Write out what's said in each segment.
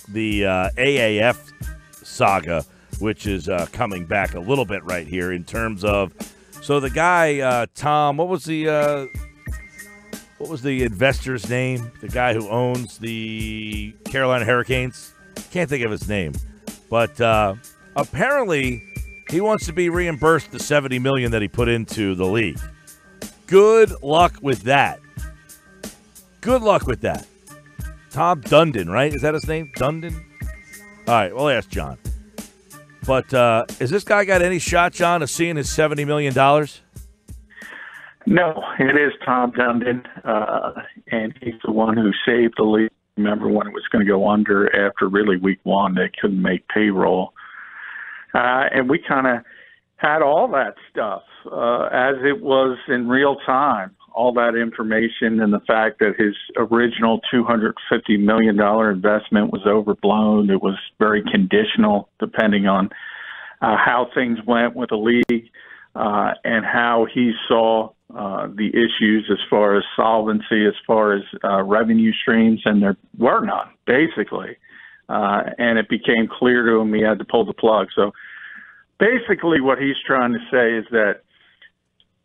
the AAF saga, which is coming back a little bit right here in terms of. So the guy Tom, what was the investor's name? The guy who owns the Carolina Hurricanes. Can't think of his name, but apparently he wants to be reimbursed the $70 million that he put into the league. Good luck with that. Good luck with that. Tom Dundon, right? Is that his name? Dundon? All right, we'll ask John. But has this guy got any shot, John, of seeing his $70 million? No, it is Tom Dundon, and he's the one who saved the league. Remember when it was going to go under after really week one, they couldn't make payroll. And we kind of had all that stuff as it was in real time, all that information and the fact that his original $250 million investment was overblown. It was very conditional depending on how things went with the league and how he saw the issues as far as solvency, as far as revenue streams, and there were none, basically. And it became clear to him he had to pull the plug. So basically what he's trying to say is that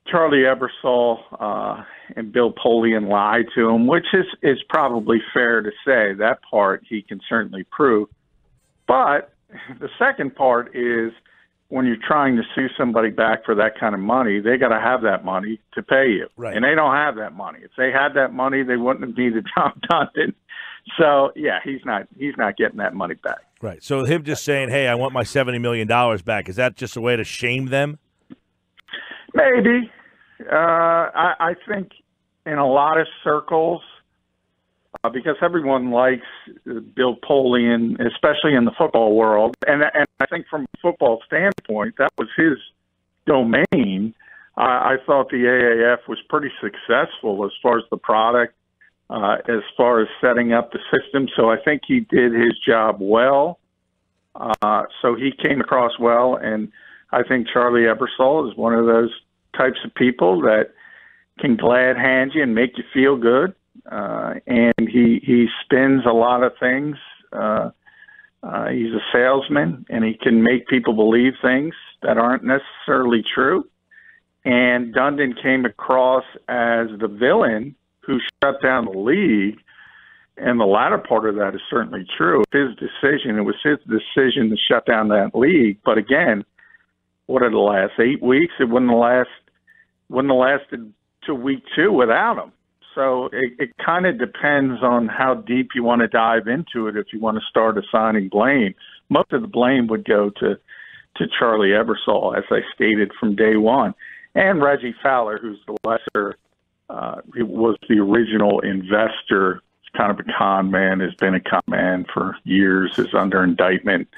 Charlie Ebersol and Bill Polian lied to him, which is probably fair to say. That part he can certainly prove. But the second part is when you're trying to sue somebody back for that kind of money, they got to have that money to pay you. Right. And they don't have that money. If they had that money, they wouldn't have needed Tom Dundon. So, yeah, he's not getting that money back. Right. So him just saying, hey, I want my $70 million back, is that just a way to shame them? Maybe. I think in a lot of circles, because everyone likes Bill Polian, especially in the football world. And I think from a football standpoint, that was his domain. I thought the AAF was pretty successful as far as the product, as far as setting up the system. So I think he did his job well. So he came across well. And I think Charlie Ebersol is one of those types of people that can glad hand you and make you feel good. And he spins a lot of things. He's a salesman, and he can make people believe things that aren't necessarily true. And Dundon came across as the villain who shut down the league, and the latter part of that is certainly true. It was his decision to shut down that league. But again, what did it last? 8 weeks? It wouldn't have lasted to week 2 without him. So it kind of depends on how deep you want to dive into it if you want to start assigning blame. Most of the blame would go to Charlie Ebersol, as I stated from day one. And Reggie Fowler, who's the lesser, he was the original investor, kind of a con man, has been a con man for years, is under indictment.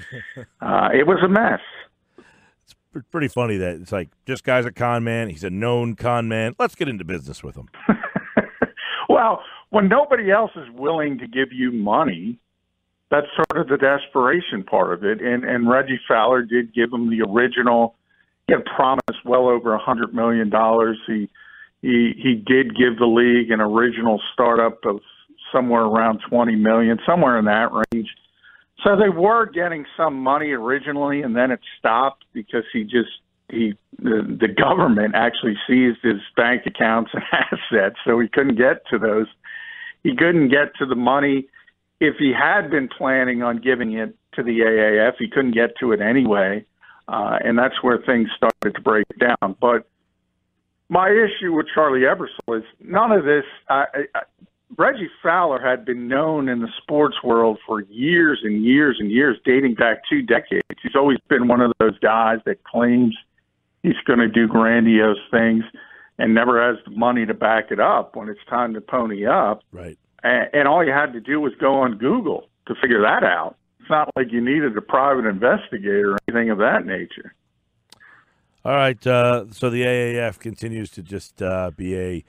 It was a mess. It's pretty funny that it's like, this guy's a con man. He's a known con man. Let's get into business with him. Well, when nobody else is willing to give you money, that's sort of the desperation part of it. And Reggie Fowler did give him the original. He had promised well over $100 million. He did give the league an original startup of somewhere around $20 million, somewhere in that range. So they were getting some money originally, and then it stopped because the government actually seized his bank accounts and assets, so he couldn't get to those. He couldn't get to the money. If he had been planning on giving it to the AAF, he couldn't get to it anyway, and that's where things started to break down. But my issue with Charlie Ebersol is none of this. Reggie Fowler had been known in the sports world for years and years and years, dating back 2 decades. He's always been one of those guys that claims he's going to do grandiose things and never has the money to back it up when it's time to pony up. Right. And all you had to do was go on Google to figure that out. It's not like you needed a private investigator or anything of that nature. All right. So the AAF continues to just be a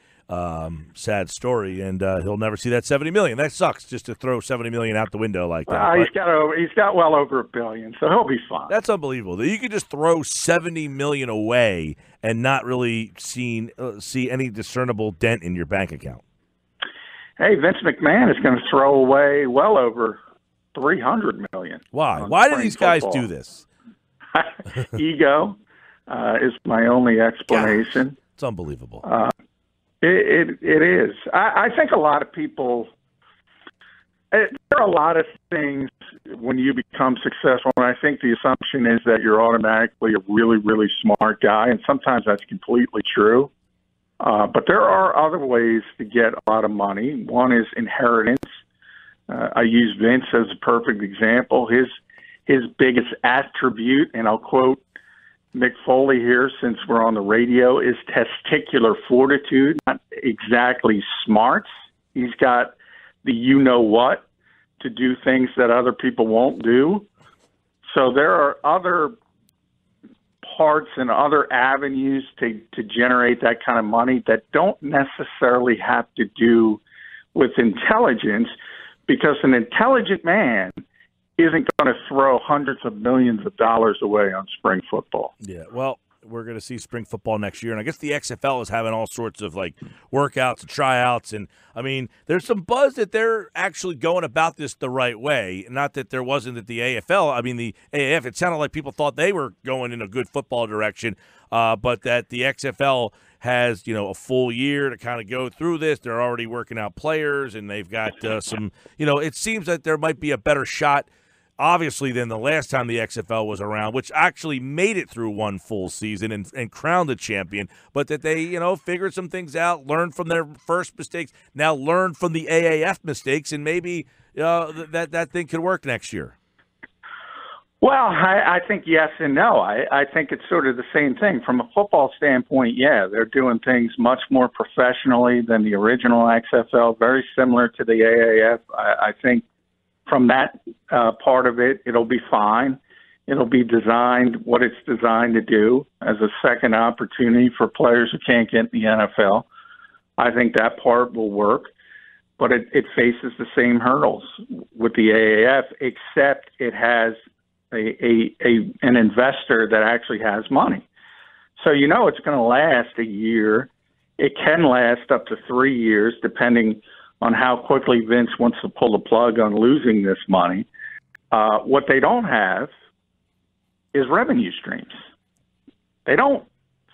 sad story, and he'll never see that $70 million. That sucks, just to throw $70 million out the window like that. He's got well over $1 billion, so he'll be fine. That's unbelievable that you could just throw $70 million away and not really see any discernible dent in your bank account. Hey, Vince McMahon is going to throw away well over $300 million. Why? Why do these guys do this? Ego is my only explanation. Gosh, it's unbelievable. It is. I think a lot of people. There are a lot of things when you become successful, and I think the assumption is that you're automatically a really, really smart guy, and sometimes that's completely true. But there are other ways to get a lot of money. One is inheritance. I use Vince as a perfect example. His biggest attribute, and I'll quote Mick Foley here since we're on the radio, is testicular fortitude, not exactly smarts. He's got the you-know-what to do things that other people won't do. So there are other parts and other avenues to generate that kind of money that don't necessarily have to do with intelligence, because an intelligent man isn't going to throw hundreds of millions of dollars away on spring football. Yeah, well, we're going to see spring football next year, and I guess the XFL is having all sorts of like workouts and tryouts, and I mean, there's some buzz that they're actually going about this the right way. Not that there wasn't at the AFL. I mean, the AAF, it sounded like people thought they were going in a good football direction, but that the XFL has, a full year to kind of go through this. They're already working out players, and they've got some, it seems that there might be a better shot, obviously, than the last time the XFL was around, which actually made it through one full season and crowned the champion, but that they, figured some things out, learned from their first mistakes, now learn from the AAF mistakes, and maybe that thing could work next year. Well, I think yes and no. I think it's sort of the same thing. From a football standpoint, yeah, they're doing things much more professionally than the original XFL, very similar to the AAF. I think from that part of it, it'll be fine. It'll be designed what it's designed to do as a second opportunity for players who can't get in the NFL. I think that part will work, but it faces the same hurdles with the AAF, except it has an investor that actually has money. So it's going to last a year. It can last up to 3 years, depending on how quickly Vince wants to pull the plug on losing this money. What they don't have is revenue streams. They don't.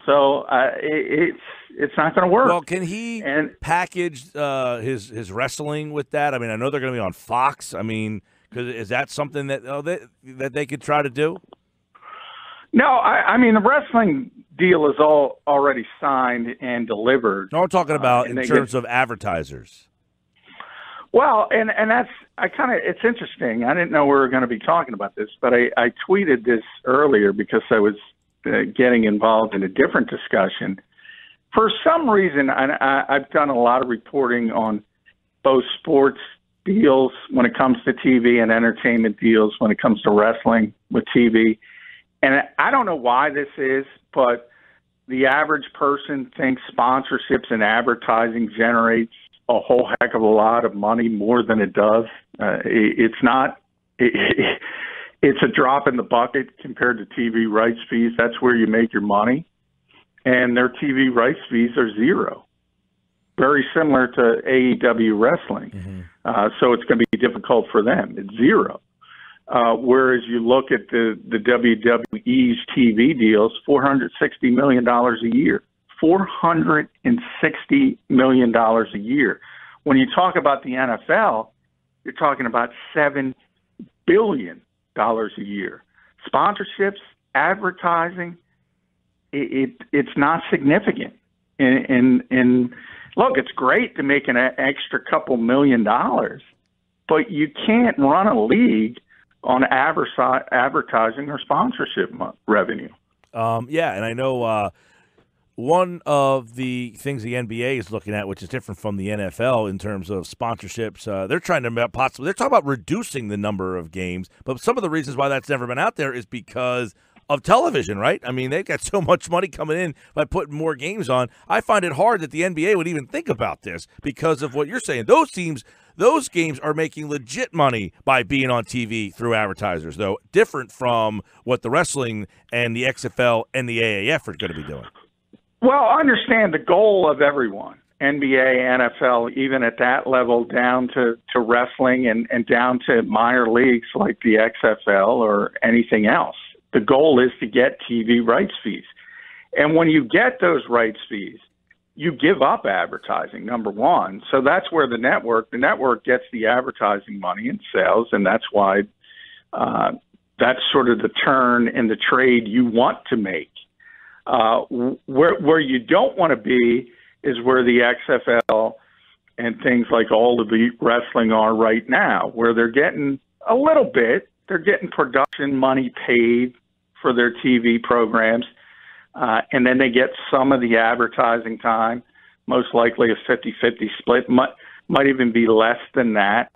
So it's not going to work. Well, can he package his wrestling with that? I mean, I know they're going to be on Fox. I mean, is that something that they could try to do? No, I mean, the wrestling deal is all already signed and delivered. No, I'm talking about in terms of advertisers. Well, and that's it's interesting. I didn't know we were going to be talking about this, but I tweeted this earlier because I was getting involved in a different discussion. For some reason, I've done a lot of reporting on both sports deals when it comes to TV and entertainment deals when it comes to wrestling with TV. And I don't know why this is, but the average person thinks sponsorships and advertising generates a whole heck of a lot of money, more than it does. It's not. It's a drop in the bucket compared to TV rights fees. That's where you make your money. And their TV rights fees are zero. Very similar to AEW wrestling. Mm-hmm. So it's going to be difficult for them. It's zero. Whereas you look at the WWE's TV deals, $460 million a year. $460 million a year. When you talk about the NFL, you're talking about $7 billion a year. Sponsorships, advertising, it's not significant. And look, it's great to make an extra couple $1 million, but you can't run a league on advertising or sponsorship revenue. Yeah, and I know one of the things the NBA is looking at, which is different from the NFL in terms of sponsorships, they're trying to they're talking about reducing the number of games, but some of the reasons why that's never been out there is because of television, right? I mean, they've got so much money coming in by putting more games on. I find it hard that the NBA would even think about this because of what you're saying. Those games are making legit money by being on TV through advertisers, though, different from what the wrestling and the XFL and the AAF are going to be doing. Well, understand the goal of everyone, NBA, NFL, even at that level, down to wrestling and down to minor leagues like the XFL or anything else. The goal is to get TV rights fees. And when you get those rights fees, you give up advertising, number one. So that's where the network gets the advertising money and sales, and that's why that's sort of the turn in the trade you want to make. Where you don't want to be is where the XFL and things like all of the wrestling are right now, where they're getting a little bit, they're getting production money paid for their TV programs, and then they get some of the advertising time, most likely a 50-50 split, might even be less than that.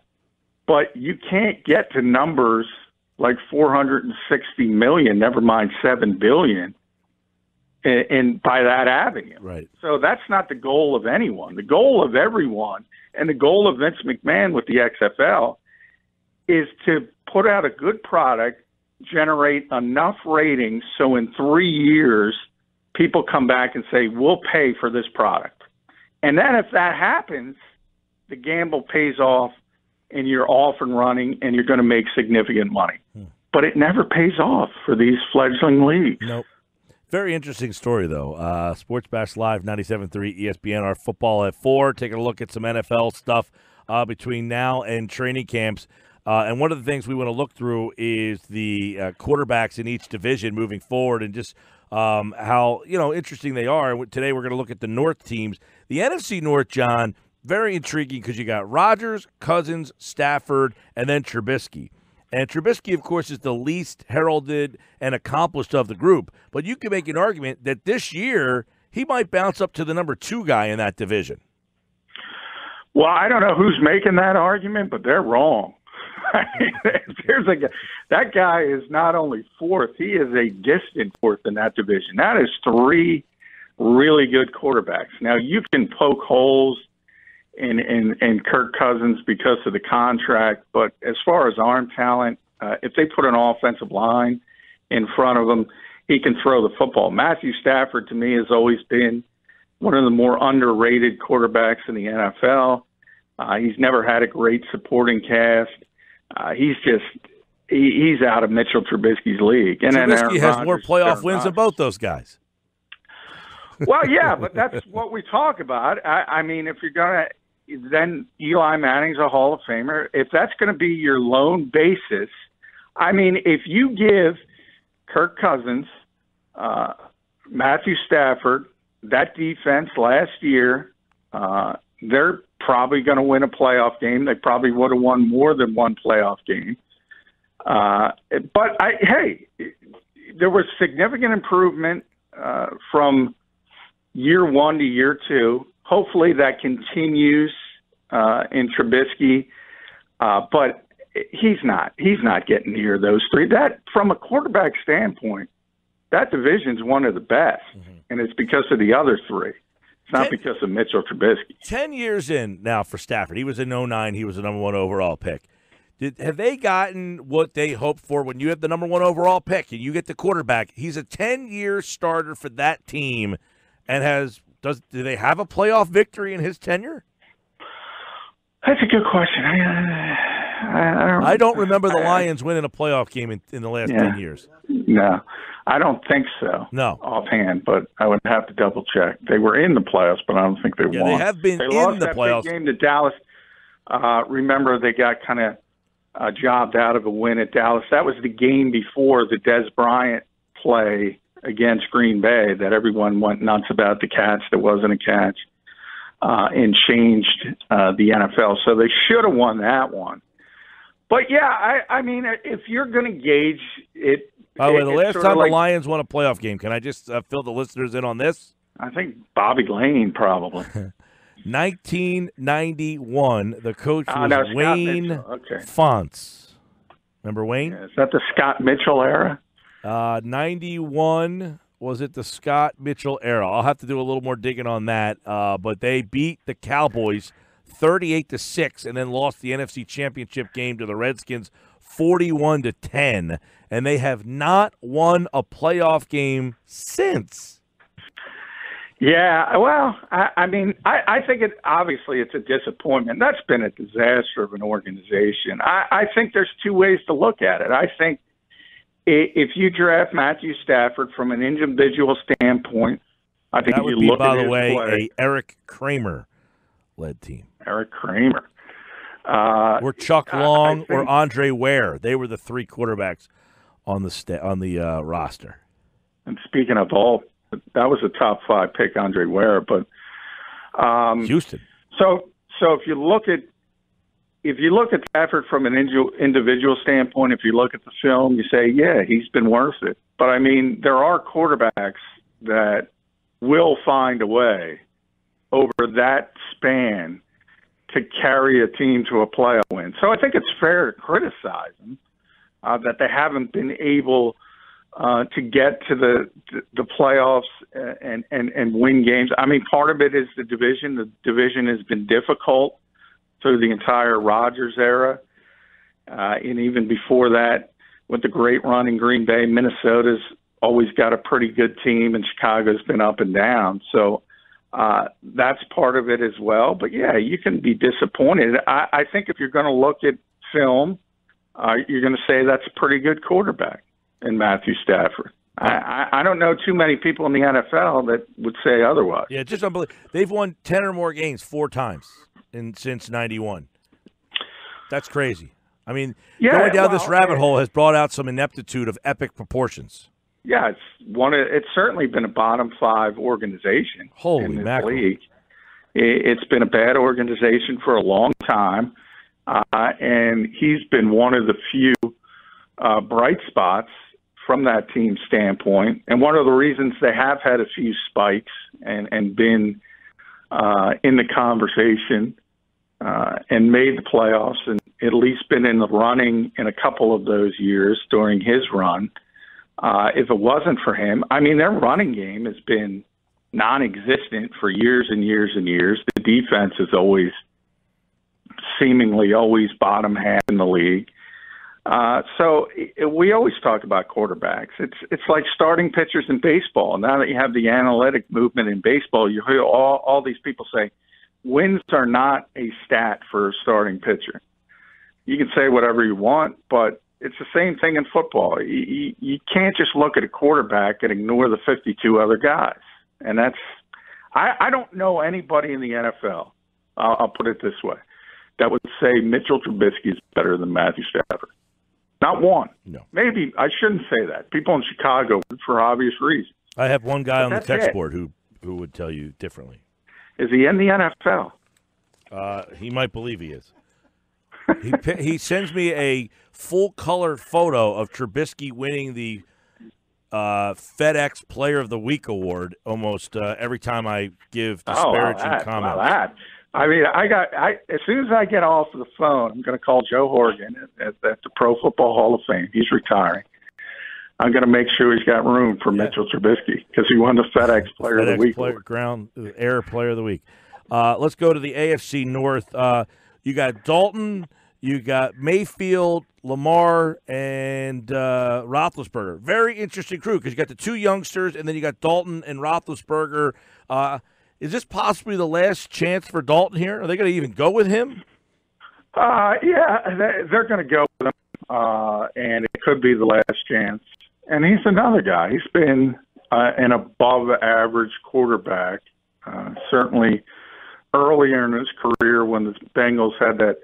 But you can't get to numbers like 460 million, never mind 7 billion, and by that avenue. Right. So that's not the goal of anyone. The goal of everyone, and the goal of Vince McMahon with the XFL, is to put out a good product, generate enough ratings so in 3 years people come back and say, we'll pay for this product. And then if that happens, the gamble pays off and you're off and running and you're going to make significant money. But it never pays off for these fledgling leagues. Nope. Very interesting story, though. Sports Bash Live, 97.3 ESPN, our football at 4. Taking a look at some NFL stuff between now and training camps. And one of the things we want to look through is the quarterbacks in each division moving forward and just how, interesting they are. And today we're going to look at the North teams. The NFC North, John, very intriguing because you got Rodgers, Cousins, Stafford, and then Trubisky. And Trubisky, of course, is the least heralded and accomplished of the group. But you can make an argument that this year he might bounce up to the number 2 guy in that division. Well, I don't know who's making that argument, but they're wrong. That guy is not only 4th, he is a distant 4th in that division. That is 3 really good quarterbacks. Now, you can poke holes in Kirk Cousins because of the contract, but as far as arm talent, if they put an offensive line in front of him, he can throw the football. Matthew Stafford, to me, has always been one of the more underrated quarterbacks in the NFL. He's never had a great supporting cast. He's out of Mitchell Trubisky's league. And Trubisky has more playoff wins than both those guys. Well, yeah, but that's what we talk about. I mean, if you're going to, then Eli Manning's a Hall of Famer. If that's going to be your lone basis, I mean, if you give Kirk Cousins, Matthew Stafford, that defense last year, they're probably going to win a playoff game. They probably would have won more than one playoff game. But there was significant improvement from year 1 to year 2. Hopefully that continues in Trubisky, but he's not getting near those 3. That, from a quarterback standpoint, that division's one of the best, and it's because of the other 3. It's not because of Mitchell Trubisky. 10 years in now for Stafford. He was in 09. He was the number 1 overall pick. Have they gotten what they hoped for when you have the number 1 overall pick and you get the quarterback? He's a 10-year starter for that team, and do they have a playoff victory in his tenure? That's a good question. I don't remember the Lions winning a playoff game in the last 10 years. No, I don't think so. No. Offhand, but I would have to double check. They were in the playoffs, but I don't think they won. They have been in the playoffs. They lost that big game to Dallas. Remember, they got kind of jobbed out of a win at Dallas. That was the game before the Des Bryant play against Green Bay that everyone went nuts about, the catch that wasn't a catch, and changed the NFL. So they should have won that one. But, yeah, I mean, if you're going to gauge it. By the way, the last time the Lions won a playoff game, can I just fill the listeners in on this? I think Bobby Lane probably. 1991, the coach was Wayne Fonts. Remember Wayne? Yeah, is that the Scott Mitchell era? 91, was it the Scott Mitchell era? I'll have to do a little more digging on that. But they beat the Cowboys 38-6 and then lost the NFC Championship game to the Redskins 41-10. And they have not won a playoff game since. Yeah, well, I mean, I think obviously it's a disappointment. That's been a disaster of an organization. I think there's two ways to look at it. I think if you draft Matthew Stafford from an individual standpoint, I think that would be, by the way, a Eric Kramer-led team. Eric Kramer. Or Chuck Long or Andre Ware. They were the three quarterbacks on the roster. And speaking of that was a top 5 pick, Andre Ware, but Houston. So if you look at Stafford from an individual standpoint, if you look at the film, you say, yeah, he's been worth it. But I mean, there are quarterbacks that will find a way over that span to carry a team to a playoff win. So I think it's fair to criticize them that they haven't been able to get to the playoffs and win games. I mean, part of it is the division. The division has been difficult through the entire Rodgers era, and even before that, with the great run in Green Bay. Minnesota's always got a pretty good team, and Chicago's been up and down. So that's part of it as well. But, yeah, you can be disappointed. I think if you're going to look at film, you're going to say that's a pretty good quarterback in Matthew Stafford. I don't know too many people in the NFL that would say otherwise. Yeah, just unbelievable. They've won 10 or more games 4 times since 91. That's crazy. I mean, going down this rabbit hole has brought out some ineptitude of epic proportions. Yeah, it's certainly been a bottom 5 organization in this league. It's been a bad organization for a long time, and he's been one of the few bright spots from that team standpoint. And one of the reasons they have had a few spikes and been in the conversation and made the playoffs and at least been in the running in a couple of those years during his run. If it wasn't for him, I mean, their running game has been non-existent for years and years and years. The defense is seemingly always bottom half in the league. So we always talk about quarterbacks. It's like starting pitchers in baseball. Now that you have the analytic movement in baseball, you hear all these people say wins are not a stat for a starting pitcher. You can say whatever you want, but it's the same thing in football. You can't just look at a quarterback and ignore the 52 other guys. And I don't know anybody in the NFL, I'll put it this way, that would say Mitchell Trubisky is better than Matthew Stafford. Not one. No. Maybe I shouldn't say that. People in Chicago would for obvious reasons. I have one guy on the text board who would tell you differently. Is he in the NFL? He might believe he is. He sends me a full-color photo of Trubisky winning the FedEx Player of the Week award almost every time I give disparaging comments. I mean, as soon as I get off the phone, I'm going to call Joe Horgan at the Pro Football Hall of Fame. He's retiring. I'm going to make sure he's got room for Mitchell Trubisky because he won the FedEx Player of the Week. Air Player of the Week. Let's go to the AFC North. You got Dalton, you got Mayfield, Lamar, and Roethlisberger. Very interesting crew because you got the 2 youngsters, and then you got Dalton and Roethlisberger. Is this possibly the last chance for Dalton here? Are they going to even go with him? Yeah, they're going to go with him, and it could be the last chance. And he's another guy. He's been an above-average quarterback, certainly earlier in his career when the Bengals had that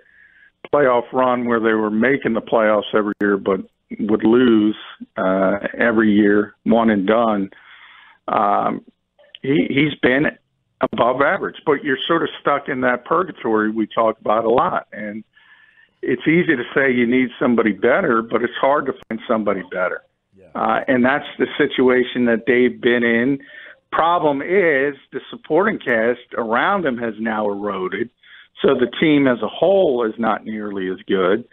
playoff run where they were making the playoffs every year but would lose every year, one and done. He's been above average, but you're sort of stuck in that purgatory we talk about a lot. And it's easy to say you need somebody better, but it's hard to find somebody better. Yeah. And that's the situation that they've been in. Problem is the supporting cast around him has now eroded, so the team as a whole is not nearly as good.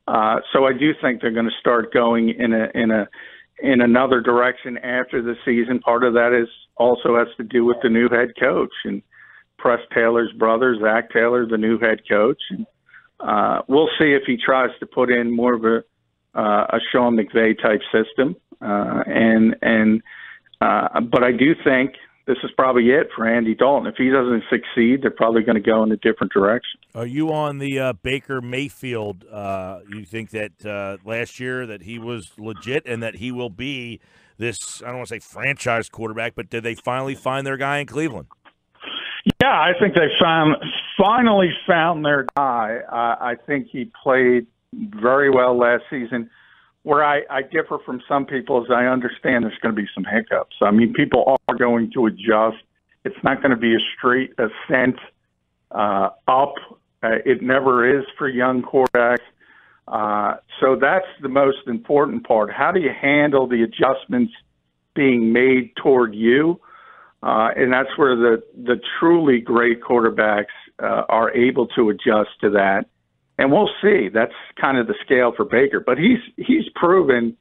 So I do think they're going to start going in another direction after the season. Part of that also has to do with the new head coach and Press Taylor's brother, Zach Taylor, the new head coach. And, we'll see if he tries to put in more of a Sean McVay type system. But I do think this is probably it for Andy Dalton. If he doesn't succeed, they're probably going to go in a different direction. Are you on the Baker Mayfield? You think that last year that he was legit and that he will be this, I don't want to say franchise quarterback, but did they finally find their guy in Cleveland? Yeah, I think they finally found their guy. I think he played very well last season. Where I differ from some people is I understand there's going to be some hiccups. I mean, people are going to adjust. It's not going to be a straight ascent up. It never is for young quarterbacks. So that's the most important part. How do you handle the adjustments being made toward you? And that's where the truly great quarterbacks are able to adjust to that. And we'll see. That's kind of the scale for Baker. But he's proven,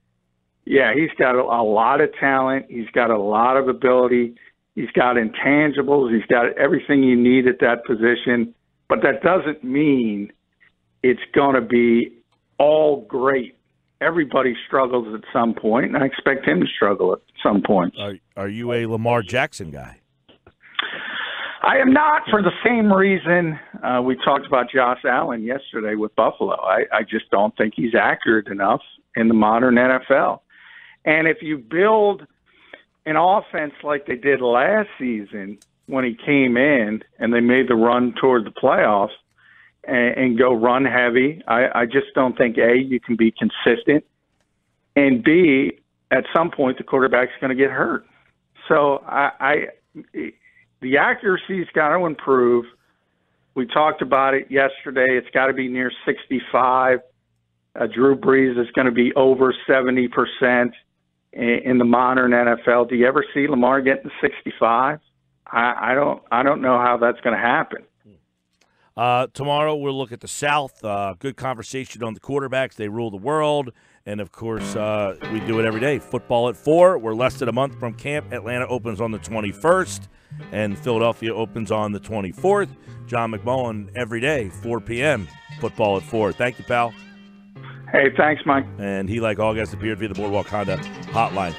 he's got a lot of talent. He's got a lot of ability. He's got intangibles. He's got everything you need at that position. But that doesn't mean it's going to be all great. Everybody struggles at some point, and I expect him to struggle at some point. Are you a Lamar Jackson guy? I am not, for the same reason we talked about Josh Allen yesterday with Buffalo. I just don't think he's accurate enough in the modern NFL. And if you build an offense like they did last season when he came in and they made the run toward the playoffs and go run heavy, I just don't think, A, you can be consistent, and B, at some point the quarterback's going to get hurt. So the accuracy's got to improve. We talked about it yesterday. It's got to be near 65. Drew Brees is going to be over 70% in the modern NFL. Do you ever see Lamar getting 65? I don't know how that's going to happen. Tomorrow we'll look at the South. Good conversation on the quarterbacks. They rule the world. And, of course, we do it every day. Football at 4. We're less than a month from camp. Atlanta opens on the 21st, and Philadelphia opens on the 24th. John McMullen every day, 4 p.m., Football at 4. Thank you, pal. Hey, thanks, Mike. And he, like all guests, appeared via the Boardwalk Honda hotline.